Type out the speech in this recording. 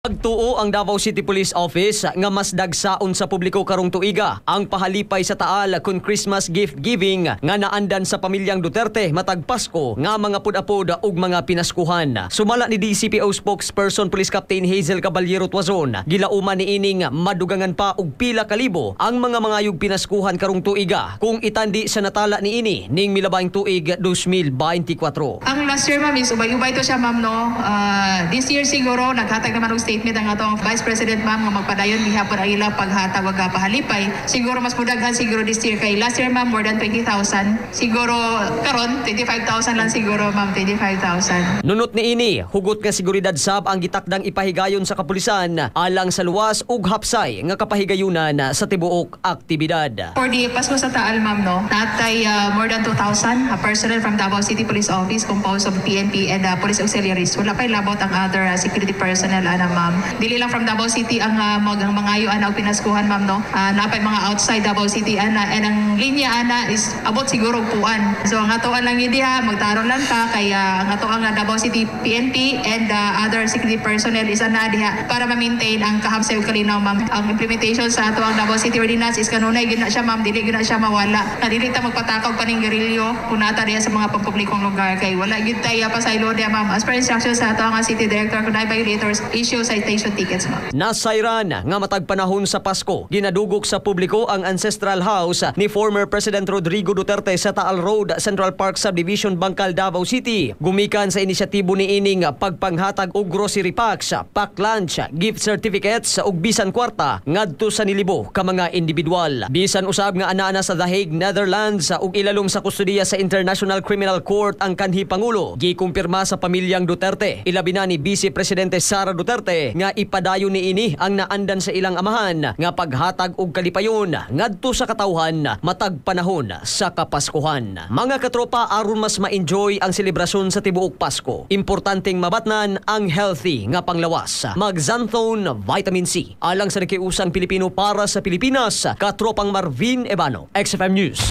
Pagtuo ang Davao City Police Office nga mas dagsaon sa publiko karong tuiga ang pahalipay sa taal kun Christmas gift giving nga naandan sa pamilyang Duterte matag Pasko nga mga pud-apod ug mga pinaskuhan. Sumala ni DCPO spokesperson Police Captain Hazel Caballero Tuazon, gilauman ni ining madugangan pa og pila kalibo ang mga mangayog pinaskuhan karong tuiga kung itandi sa natala ni ini ning milabayng tuig 2024. Ang last year ma'am is ubay-ubay to siya ma'am no. This year siguro naghatag naman og statement ang atong Vice President ma'am nga magpadayon gihapon ang ilang paghatag ug pahalipay. Siguro mas mudaghan siguro this year kay last year ma'am more than 20,000. Siguro karon 25,000 lang siguro ma'am, 25,000. Nunot ni ini hugot nga seguridad sab ang gitakdang ipahigayon sa kapulisan alang sa luwas ug hapsay nga kapahigayunan sa tibuok aktibidad. For the Pasko sa Taal ma'am no, natay more than 2,000 personnel from Davao City Police Office composed of PNP and police auxiliaries. Wala pa labot ang other security personnel ana ma'am. Dili lang from Davao City ang mangayo ana og pinaskuhan ma'am no. Napay mga outside Davao City ana and ang linya ana is abot siguro puan. So ang atoan lang yun diha magtaron lang ta kaya ang atoang Davao City PNP and other security personnel is ana diha para ma-maintain ang kahamsay ug kalinaw ma'am. Ang implementation sa atoang Davao City Ordinance is kanunay gyud na siya ma'am, dili gyud na siya mawala. Na dili ta magpatakaw paning gerilyo kung nata diha sa mga pampublikong lugar kay wala gyud tay pasaylo diha ma'am. As per instructions sa atoang City Director kung naay violators issue citation tickets ma'am. Nasayran nga matag panahon sa Pasko, ginadugok sa publiko ang ancestral house ni former President Rodrigo Duterte sa Taal Road, Central Park Subdivision, Bangkal, Davao City. Gumikan sa inisyatibo ni ining pagpanghatag og grocery packs, pack lunch, gift certificates ug bisan kwarta ngadto sa nilibo ka mga individual. Bisan usab nga ana sa The Hague, Netherlands ug ilalom sa kustudiya sa International Criminal Court ang kanhi pangulo. Gikumpirma sa pamilyang Duterte, ilabi na ni Vice Presidente Sara Duterte nga ipadayon ni ini ang naandan sa ilang amahan nga paghatag og kalipayon ngadto sa katawhan matag panahon sa Kapaskuhan. Mga katropa, aron mas ma-enjoy ang selebrasyon sa tibuok Pasko, importanteng mabatnan ang healthy nga panglawas. Mag-Xanthone Vitamin C alang sa nakiusang Pilipino para sa Pilipinas. Katropang Marvin Ebano, XFM News.